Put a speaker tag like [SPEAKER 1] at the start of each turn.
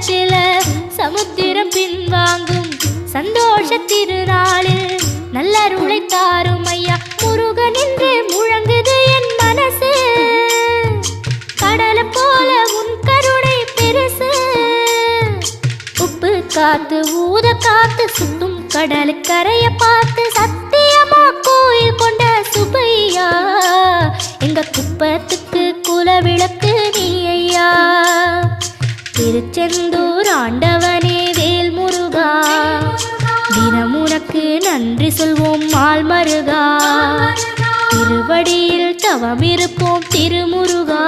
[SPEAKER 1] உள்ளத்தில சமுத்திரம் பின்வாங்கும் சந்தோஷ திருநாளில் நல்லருளை தாரும் ஐயா முருகன் என்று முழங்குது என் மனசு கடலை போல உன் கருணை பெருசு உப்பு காத்து ஊத காத்து சுத்தும் கடலுக்கரைய பார்த்து சத்தியமா கோயில் கொண்ட சுபையா எங்க குப்பத்துக்கு குலவிளக்கு நீ ஐயா திருச்செந்தூர் ஆண்டவனே வேல் முருகா தினம் உனக்கு நன்றி சொல்வோம் மால் மருகா திருவடியில் தவம் இருப்போம் திருமுருகா